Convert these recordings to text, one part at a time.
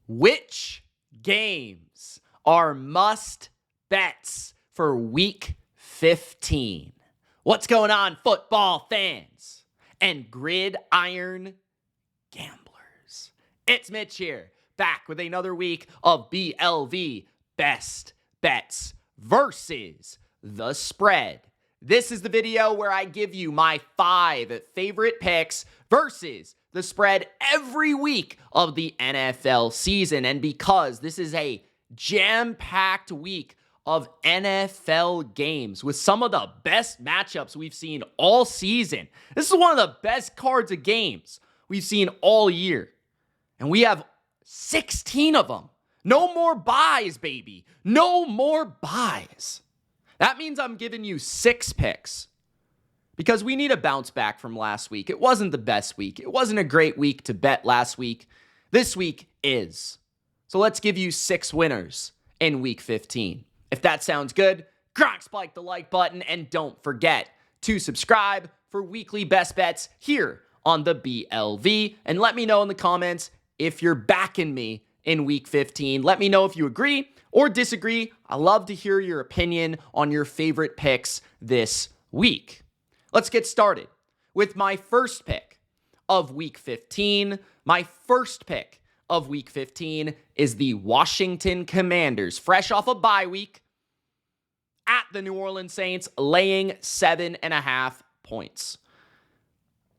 Which games are must bets for week 15? What's going on, football fans and gridiron gamblers? It's Mitch here, back with another week of BLV Best Bets versus the spread. This is the video where I give you my 5 favorite picks versus the spread every week of the NFL season. And because this is a jam-packed week of NFL games with some of the best matchups we've seen all season, this is one of the best cards of games we've seen all year. And we have 16 of them. No more buys, baby. No more buys. That means I'm giving you 6 picks because we need a bounce back from last week. It wasn't the best week. It wasn't a great week to bet last week. This week is. So let's give you 6 winners in week 15. If that sounds good, Gronk spike the like button and don't forget to subscribe for weekly best bets here on the BLV. And let me know in the comments if you're backing me in week 15. Let me know if you agree or disagree. I love to hear your opinion on your favorite picks this week. Let's get started with my first pick of week 15. My first pick of week 15 is the Washington Commanders, fresh off a bye week at the New Orleans Saints, laying 7.5 points.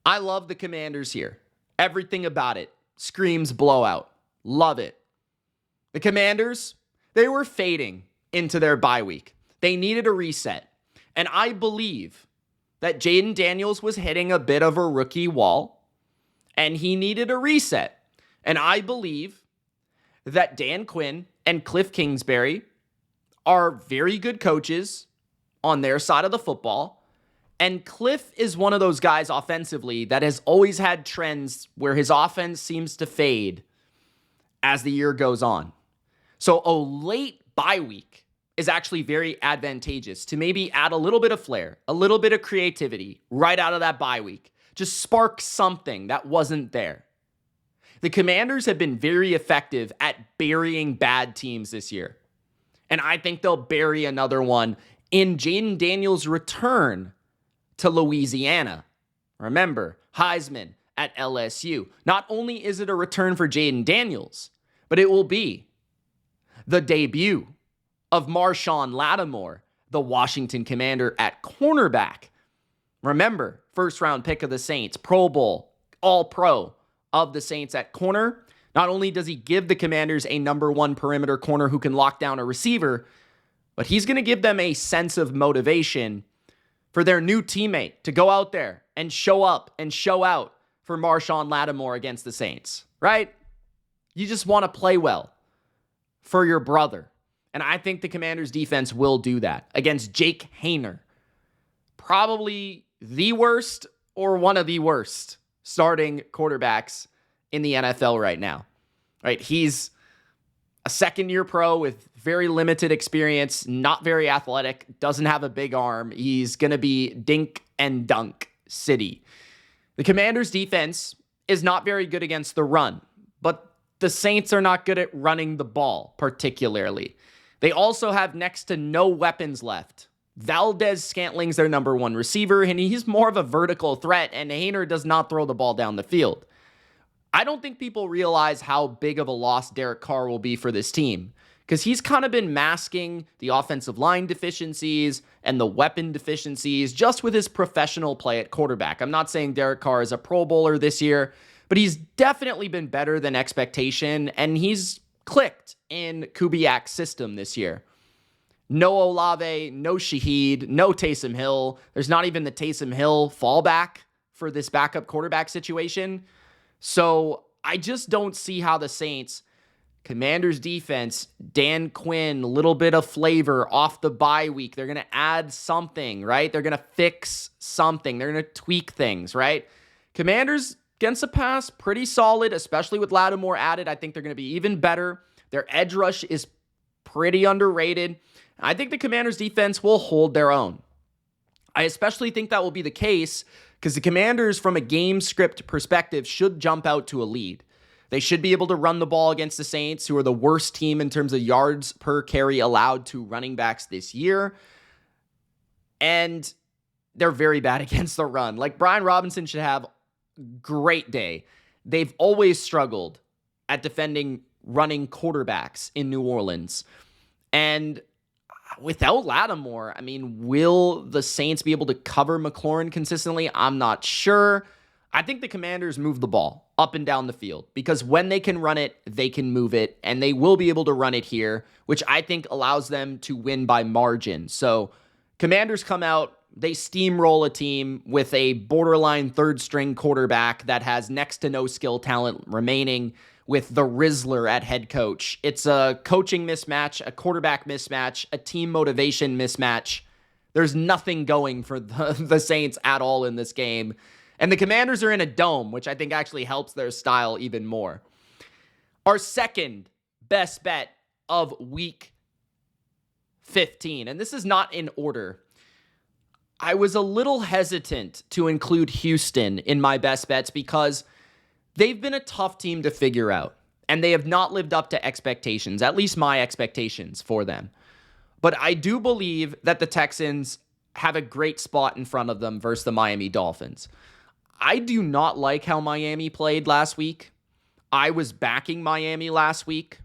I love the Commanders here. Everything about it screams blowout. Love it. The Commanders, they were fading into their bye week. They needed a reset. And I believe that Jaden Daniels was hitting a bit of a rookie wall, and he needed a reset. And I believe that Dan Quinn and Cliff Kingsbury are very good coaches on their side of the football. And Cliff is one of those guys offensively that has always had trends where his offense seems to fade as the year goes on. So a late bye week is actually very advantageous to maybe add a little bit of flair, a little bit of creativity right out of that bye week. Just spark something that wasn't there. The Commanders have been very effective at burying bad teams this year. And I think they'll bury another one in Jaden Daniels' return to Louisiana. Remember, Heisman at LSU. Not only is it a return for Jaden Daniels, but it will be the debut of Marshon Lattimore, the Washington Commander at cornerback. Remember, first round pick of the Saints, Pro Bowl, All-Pro of the Saints at corner. Not only does he give the Commanders a number 1 perimeter corner who can lock down a receiver, but he's going to give them a sense of motivation for their new teammate to go out there and show up and show out for Marshon Lattimore against the Saints, right? You just want to play well for your brother. And I think the Commanders defense will do that against Jake Haener. Probably the worst or one of the worst starting quarterbacks in the NFL right now. Right? He's a second-year pro with very limited experience, not very athletic, doesn't have a big arm. He's going to be dink and dunk city. The Commanders defense is not very good against the run, but the Saints are not good at running the ball, particularly. They also have next to no weapons left. Valdez-Scantling's their number 1 receiver, and he's more of a vertical threat, and Haener does not throw the ball down the field. I don't think people realize how big of a loss Derek Carr will be for this team, because he's kind of been masking the offensive line deficiencies and the weapon deficiencies just with his professional play at quarterback. I'm not saying Derek Carr is a Pro Bowler this year, but he's definitely been better than expectation, and he's clicked in Kubiak's system this year. No Olave, no Shaheed, no Taysom Hill. There's not even the Taysom Hill fallback for this backup quarterback situation. So I just don't see how the Saints, Commanders defense, Dan Quinn, a little bit of flavor off the bye week. They're going to add something, right? They're going to fix something. They're going to tweak things, right? Commanders against the pass, pretty solid, especially with Lattimore added. I think they're going to be even better. Their edge rush is pretty underrated. I think the Commanders defense will hold their own. I especially think that will be the case because the Commanders, from a game script perspective, should jump out to a lead. They should be able to run the ball against the Saints, who are the worst team in terms of yards per carry allowed to running backs this year. And they're very bad against the run. Like, Brian Robinson should have a great day. They've always struggled at defending running quarterbacks in New Orleans. And without Lattimore, I mean, will the Saints be able to cover McLaurin consistently? I'm not sure. I think the Commanders move the ball up and down the field because when they can run it, they can move it, and they will be able to run it here, which I think allows them to win by margin. So Commanders come out, they steamroll a team with a borderline third-string quarterback that has next to no skill talent remaining with the Rizzler at head coach. It's a coaching mismatch, a quarterback mismatch, a team motivation mismatch. There's nothing going for the Saints at all in this game. And the Commanders are in a dome, which I think actually helps their style even more. Our second best bet of week 15, and this is not in order. I was a little hesitant to include Houston in my best bets because they've been a tough team to figure out, and they have not lived up to expectations, at least my expectations for them. But I do believe that the Texans have a great spot in front of them versus the Miami Dolphins. I do not like how Miami played last week. I was backing Miami last week.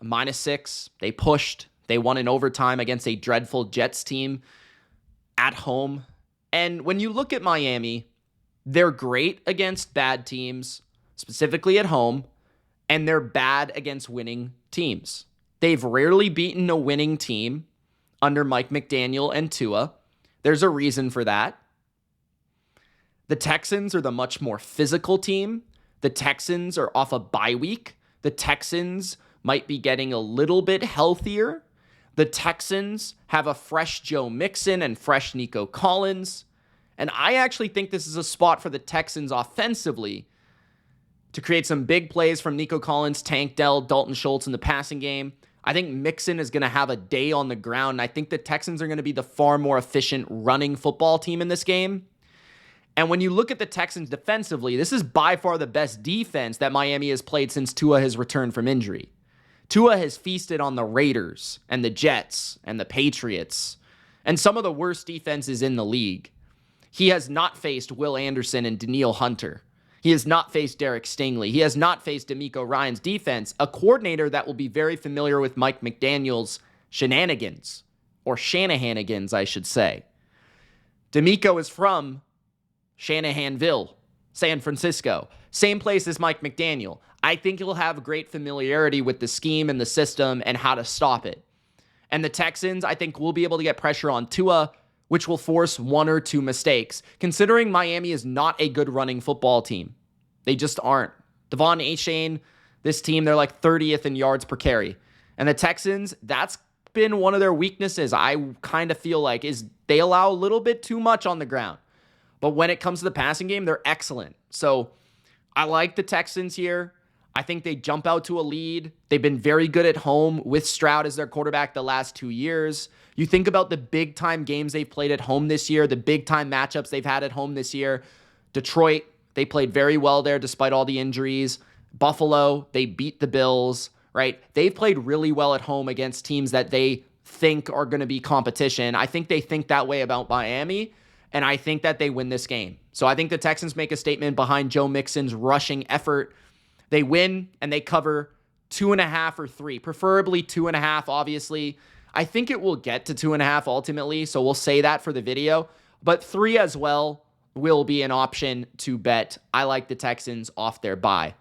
-6. They pushed. They won in overtime against a dreadful Jets team at home. And when you look at Miami, they're great against bad teams, specifically at home, and they're bad against winning teams. They've rarely beaten a winning team under Mike McDaniel and Tua. There's a reason for that. The Texans are the much more physical team. The Texans are off a bye week. The Texans might be getting a little bit healthier. The Texans have a fresh Joe Mixon and fresh Nico Collins. And I actually think this is a spot for the Texans offensively to create some big plays from Nico Collins, Tank Dell, Dalton Schultz in the passing game. I think Mixon is going to have a day on the ground. And I think the Texans are going to be the far more efficient running football team in this game. And when you look at the Texans defensively, this is by far the best defense that Miami has played since Tua has returned from injury. Tua has feasted on the Raiders and the Jets and the Patriots and some of the worst defenses in the league. He has not faced Will Anderson and Daniil Hunter. He has not faced Derek Stingley. He has not faced D'Amico Ryan's defense, a coordinator that will be very familiar with Mike McDaniel's shenanigans, or Shanahanigans, I should say. D'Amico is from Shanahanville, San Francisco. Same place as Mike McDaniel. I think he'll have great familiarity with the scheme and the system and how to stop it. And the Texans, I think, will be able to get pressure on Tua, which will force one or two mistakes, considering Miami is not a good running football team. They just aren't. Devon Achane, this team, they're like 30th in yards per carry. And the Texans, that's been one of their weaknesses, I kind of feel like, is they allow a little bit too much on the ground. But when it comes to the passing game, they're excellent. So I like the Texans here. I think they jump out to a lead. They've been very good at home with Stroud as their quarterback the last 2 years. You think about the big-time games they've played at home this year, the big-time matchups they've had at home this year. Detroit, they played very well there despite all the injuries. Buffalo, they beat the Bills, right? They've played really well at home against teams that they think are going to be competition. I think they think that way about Miami, and I think that they win this game. So I think the Texans make a statement behind Joe Mixon's rushing effort. They win, and they cover 2.5 or 3, preferably 2.5, obviously. I think it will get to 2.5 ultimately, so we'll say that for the video. But 3 as well will be an option to bet. I like the Texans off their bye.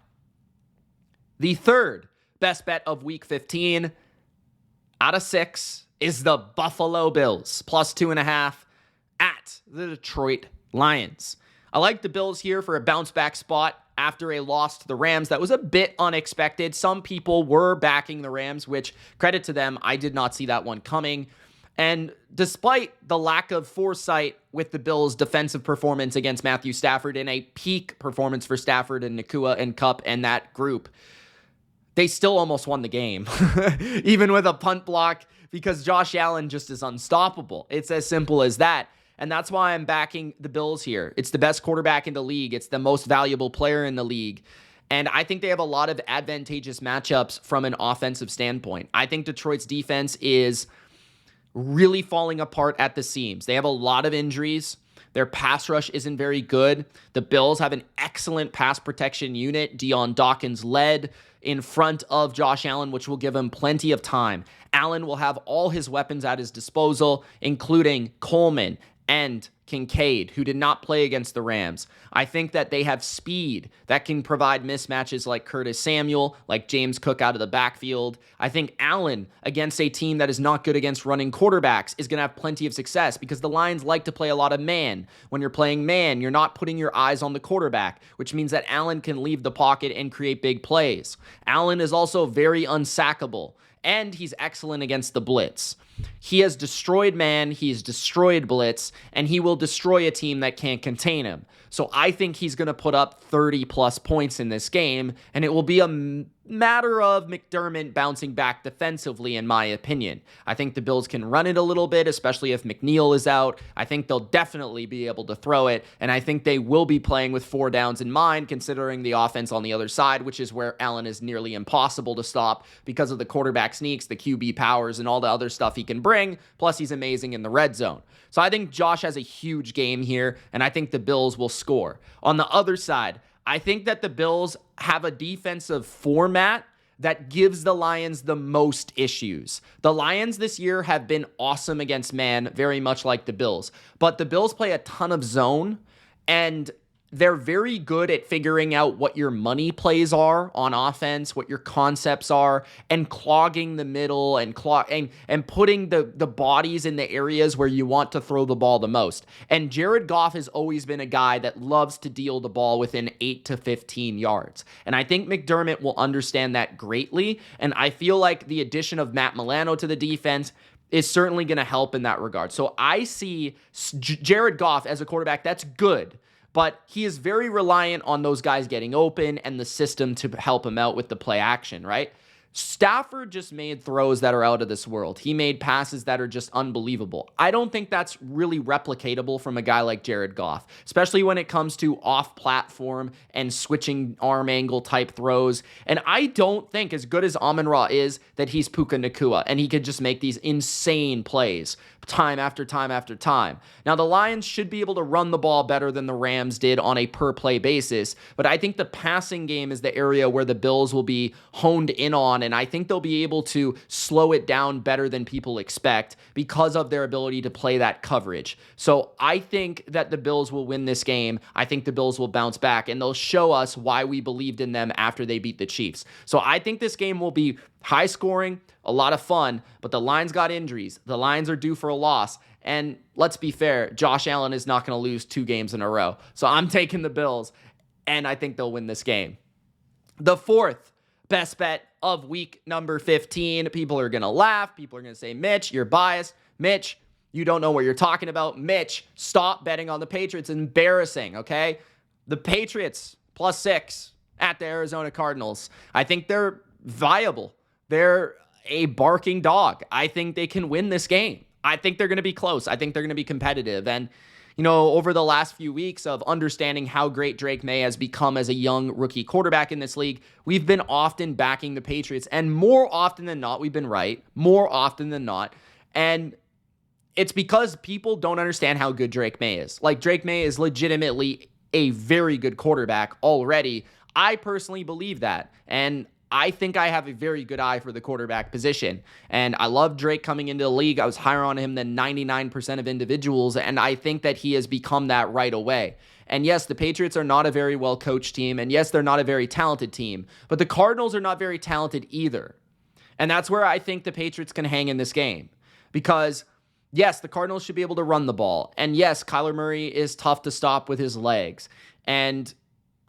The third best bet of Week 15 out of 6 is the Buffalo Bills, plus 2.5 at the Detroit Lions. I like the Bills here for a bounce-back spot after a loss to the Rams that was a bit unexpected. Some people were backing the Rams, which, credit to them, I did not see that one coming. And despite the lack of foresight with the Bills' defensive performance against Matthew Stafford and a peak performance for Stafford and Nakua and Kupp and that group, they still almost won the game, even with a punt block, because Josh Allen just is unstoppable. It's as simple as that. And that's why I'm backing the Bills here. It's the best quarterback in the league. It's the most valuable player in the league. And I think they have a lot of advantageous matchups from an offensive standpoint. I think Detroit's defense is really falling apart at the seams. They have a lot of injuries. Their pass rush isn't very good. The Bills have an excellent pass protection unit. Deion Dawkins led in front of Josh Allen, which will give him plenty of time. Allen will have all his weapons at his disposal, including Coleman and Kincaid, who did not play against the Rams. I think that they have speed that can provide mismatches like Curtis Samuel, like James Cook out of the backfield. I think Allen, against a team that is not good against running quarterbacks, is going to have plenty of success because the Lions like to play a lot of man. When you're playing man, you're not putting your eyes on the quarterback, which means that Allen can leave the pocket and create big plays. Allen is also very unsackable, and he's excellent against the blitz. He has destroyed man, he's destroyed blitz, and he will destroy a team that can't contain him. So I think he's going to put up 30-plus points in this game, and it will be a matter of McDermott bouncing back defensively, in my opinion. I think the Bills can run it a little bit, especially if McNeil is out. I think they'll definitely be able to throw it, and I think they will be playing with 4 downs in mind, considering the offense on the other side, which is where Allen is nearly impossible to stop because of the quarterback sneaks, the QB powers, and all the other stuff he can bring, plus he's amazing in the red zone. So I think Josh has a huge game here, and I think the Bills will score. On the other side, I think that the Bills have a defensive format that gives the Lions the most issues. The Lions this year have been awesome against man, very much like the Bills. But the Bills play a ton of zone, and they're very good at figuring out what your money plays are on offense, what your concepts are, and clogging the middle and putting the bodies in the areas where you want to throw the ball the most. And Jared Goff has always been a guy that loves to deal the ball within 8 to 15 yards. And I think McDermott will understand that greatly. And I feel like the addition of Matt Milano to the defense is certainly going to help in that regard. So I see Jared Goff as a quarterback that's good, but he is very reliant on those guys getting open and the system to help him out with the play action, right? Stafford just made throws that are out of this world. He made passes that are just unbelievable. I don't think that's really replicatable from a guy like Jared Goff, especially when it comes to off-platform and switching arm angle type throws. And I don't think, as good as Amon-Ra is, that he's Puka Nacua and he could just make these insane plays time after time after time. Now, the Lions should be able to run the ball better than the Rams did on a per-play basis, but I think the passing game is the area where the Bills will be honed in on, and I think they'll be able to slow it down better than people expect because of their ability to play that coverage. So I think that the Bills will win this game. I think the Bills will bounce back, and they'll show us why we believed in them after they beat the Chiefs. So I think this game will be high scoring, a lot of fun, but the Lions got injuries. The Lions are due for a loss. And let's be fair, Josh Allen is not going to lose 2 games in a row. So I'm taking the Bills, and I think they'll win this game. The fourth best bet of week number 15. People are going to laugh. People are going to say, Mitch, you're biased. Mitch, you don't know what you're talking about. Mitch, stop betting on the Patriots. It's embarrassing, okay? The Patriots, +6 at the Arizona Cardinals. I think they're viable. They're a barking dog. I think they can win this game. I think they're going to be close. I think they're going to be competitive. And, you know, over the last few weeks of understanding how great Drake May has become as a young rookie quarterback in this league, we've been often backing the Patriots. And more often than not, we've been right. More often than not. And it's because people don't understand how good Drake May is. Like, Drake May is legitimately a very good quarterback already. I personally believe that. And I think I have a very good eye for the quarterback position. And I love Drake coming into the league. I was higher on him than 99% of individuals, and I think that he has become that right away. And yes, the Patriots are not a very well-coached team, and yes, they're not a very talented team, but the Cardinals are not very talented either. And that's where I think the Patriots can hang in this game. Because, yes, the Cardinals should be able to run the ball. And yes, Kyler Murray is tough to stop with his legs. And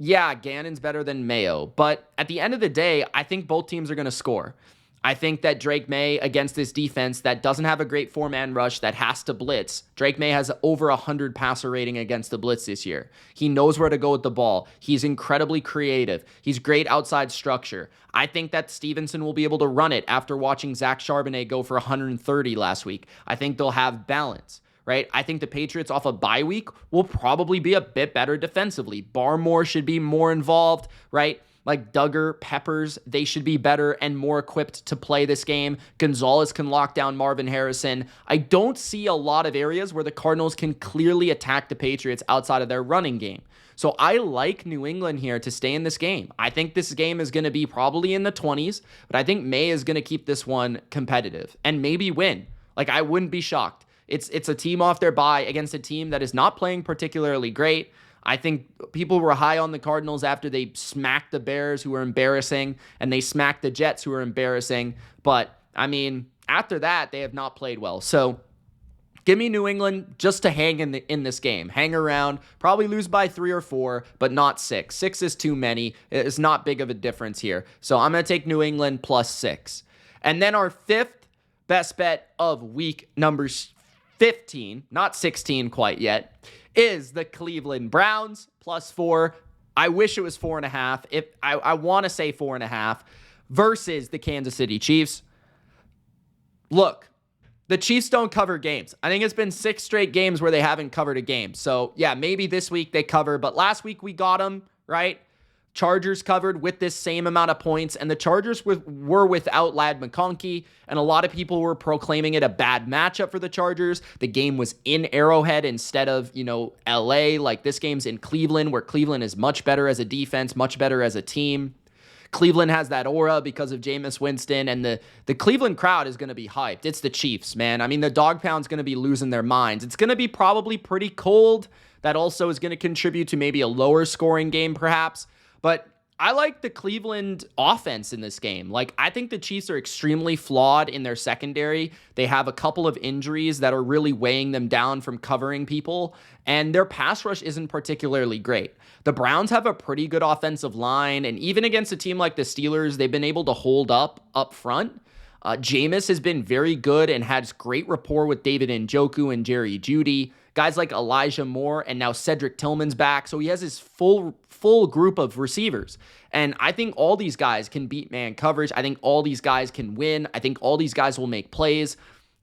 yeah, Gannon's better than Mayo, but at the end of the day, I think both teams are going to score. I think that Drake May, against this defense that doesn't have a great 4-man rush, that has to blitz, Drake May has over 100 passer rating against the blitz this year. He knows where to go with the ball. He's incredibly creative. He's great outside structure. I think that Stevenson will be able to run it after watching Zach Charbonnet go for 130 last week. I think they'll have balance. Right? I think the Patriots off a bye week will probably be a bit better defensively. Barmore should be more involved, right? like Duggar, Peppers, they should be better and more equipped to play this game. Gonzalez can lock down Marvin Harrison. I don't see a lot of areas where the Cardinals can clearly attack the Patriots outside of their running game. So I like New England here to stay in this game. I think this game is going to be probably in the 20s, but I think May is going to keep this one competitive and maybe win. Like, I wouldn't be shocked. It's a team off their bye against a team that is not playing particularly great. I think people were high on the Cardinals after they smacked the Bears, who were embarrassing, and they smacked the Jets, who were embarrassing. But, I mean, after that, they have not played well. So give me New England just to hang in this game. Hang around, probably lose by 3 or 4, but not 6. 6 is too many. It's not big of a difference here. So I'm going to take New England plus 6. And then our fifth best bet of week number 15, not 16 quite yet, is the Cleveland Browns plus 4. I wish it was 4.5. If I want to say 4.5 versus the Kansas City Chiefs. Look, the Chiefs don't cover games. I think it's been 6 straight games where they haven't covered a game. So, yeah, maybe this week they cover, but last week we got them, right? Chargers covered with this same amount of points, and the Chargers were without Ladd McConkey, and a lot of people were proclaiming it a bad matchup for the Chargers. The game was in Arrowhead instead of, LA. Like, this game's in Cleveland, where Cleveland is much better as a defense, much better as a team. Cleveland has that aura because of Jameis Winston, and the Cleveland crowd is going to be hyped. It's the Chiefs, man. I mean, the dog pound's going to be losing their minds. It's going to be probably pretty cold. That also is going to contribute to maybe a lower scoring game, perhaps. But I like the Cleveland offense in this game. Like, I think the Chiefs are extremely flawed in their secondary. They have a couple of injuries that are really weighing them down from covering people, and their pass rush isn't particularly great. The Browns have a pretty good offensive line, and even against a team like the Steelers, they've been able to hold up front. Jameis has been very good and has great rapport with David Njoku and Jerry Jeudy. Guys like Elijah Moore, and now Cedric Tillman's back. So he has his full group of receivers. And I think all these guys can beat man coverage. I think all these guys can win. I think all these guys will make plays.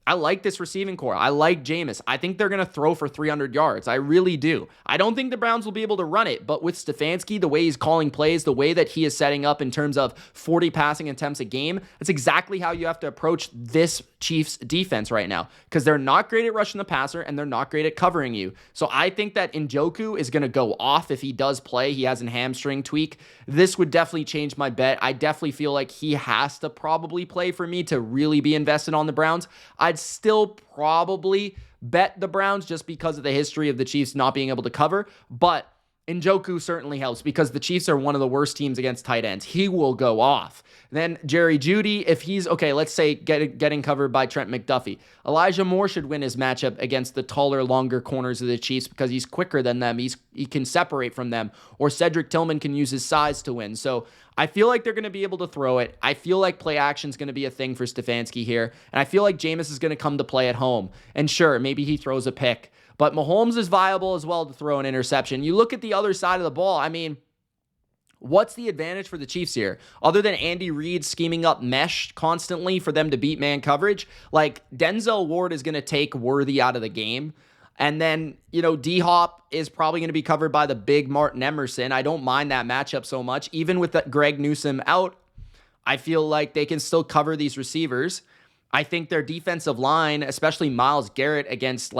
I like this receiving core. I like Jameis. I think they're going to throw for 300 yards. I really do. I don't think the Browns will be able to run it, but with Stefanski, the way he's calling plays, the way that he is setting up in terms of 40 passing attempts a game, that's exactly how you have to approach this Chiefs defense right now, because they're not great at rushing the passer and they're not great at covering you. So I think that Njoku is going to go off if he does play. He has a hamstring tweak. This would definitely change my bet. I definitely feel like he has to probably play for me to really be invested on the Browns. I'd still probably bet the Browns just because of the history of the Chiefs not being able to cover, but Njoku certainly helps because the Chiefs are one of the worst teams against tight ends. He will go off. Then Jerry Jeudy, if he's, okay, let's say getting covered by Trent McDuffie. Elijah Moore should win his matchup against the taller, longer corners of the Chiefs because he's quicker than them. He can separate from them. Or Cedric Tillman can use his size to win. So I feel like they're going to be able to throw it. I feel like play action is going to be a thing for Stefanski here. And I feel like Jameis is going to come to play at home. And sure, maybe he throws a pick. But Mahomes is viable as well to throw an interception. You look at the other side of the ball. I mean, what's the advantage for the Chiefs here? Other than Andy Reid scheming up mesh constantly for them to beat man coverage, like Denzel Ward is going to take Worthy out of the game. And then, D-Hop is probably going to be covered by the big Martin Emerson. I don't mind that matchup so much. Even with Greg Newsome out, I feel like they can still cover these receivers. I think their defensive line, especially Myles Garrett against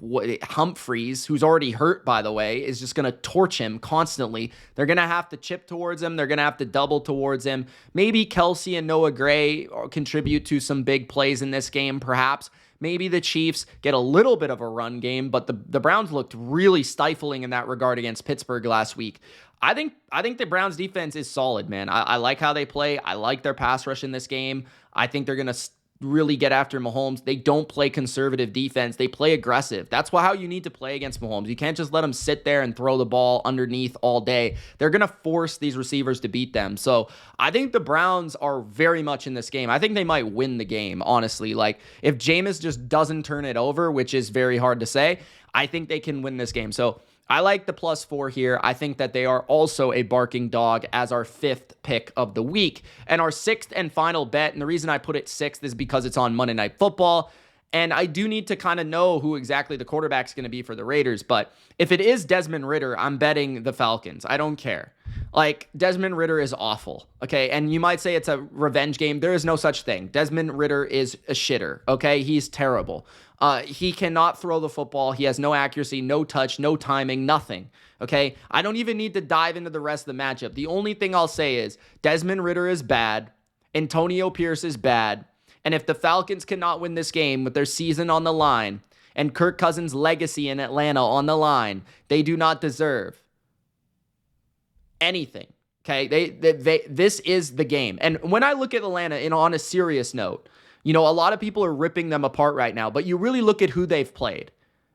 Humphreys, who's already hurt, by the way, is just going to torch him constantly. They're going to have to chip towards him. They're going to have to double towards him. Maybe Kelsey and Noah Gray contribute to some big plays in this game, perhaps. Maybe the Chiefs get a little bit of a run game, but the Browns looked really stifling in that regard against Pittsburgh last week. I think the Browns defense is solid, man. I like how they play. I like their pass rush in this game. I think they're going to really get after Mahomes. They don't play conservative defense. They play aggressive. That's how you need to play against Mahomes. You can't just let him sit there and throw the ball underneath all day. They're going to force these receivers to beat them. So I think the Browns are very much in this game. I think they might win the game, honestly. Like, if Jameis just doesn't turn it over, which is very hard to say, I think they can win this game. So I like the +4 here. I think that they are also a barking dog as our 5th pick of the week. And our 6th and final bet, and the reason I put it 6th is because it's on Monday Night Football, and I do need to kind of know who exactly the quarterback's going to be for the Raiders. But if it is Desmond Ridder, I'm betting the Falcons. I don't care. Like, Desmond Ridder is awful, okay? And you might say it's a revenge game. There is no such thing. Desmond Ridder is a shitter, okay? He's terrible. He cannot throw the football. He has no accuracy, no touch, no timing, nothing, okay? I don't even need to dive into the rest of the matchup. The only thing I'll say is Desmond Ridder is bad. Antonio Pierce is bad. And if the Falcons cannot win this game with their season on the line and Kirk Cousins' legacy in Atlanta on the line, they do not deserve anything. Okay, this is the game. And when I look at Atlanta, on a serious note, a lot of people are ripping them apart right now, but you really look at who they've played.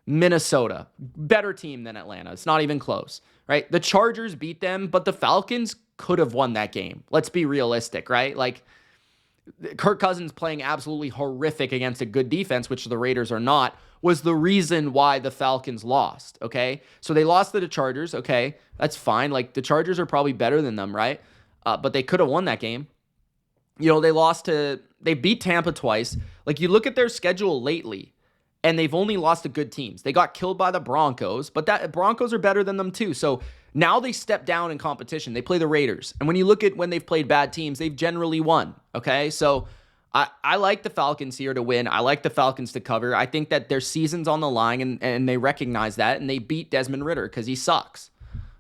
Minnesota, better team than Atlanta. It's not even close, right? The Chargers beat them, but the Falcons could have won that game. Let's be realistic, right? Like, Kirk Cousins playing absolutely horrific against a good defense, which the Raiders are not, was the reason why the Falcons lost, okay? So they lost to the Chargers, okay? That's fine. Like, the Chargers are probably better than them, right? But they could have won that game. They beat Tampa twice. Like, you look at their schedule lately, and they've only lost to good teams. They got killed by the Broncos, but Broncos are better than them too. So now they step down in competition. They play the Raiders. And when you look at when they've played bad teams, they've generally won, okay? So I like the Falcons here to win. I like the Falcons to cover. I think that their season's on the line, and they recognize that, and they beat Desmond Ridder because he sucks.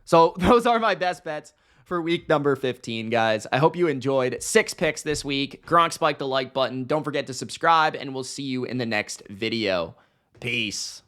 So those are my best bets for week number 15, guys. I hope you enjoyed 6 picks this week. Gronk, spike the like button. Don't forget to subscribe, and we'll see you in the next video. Peace.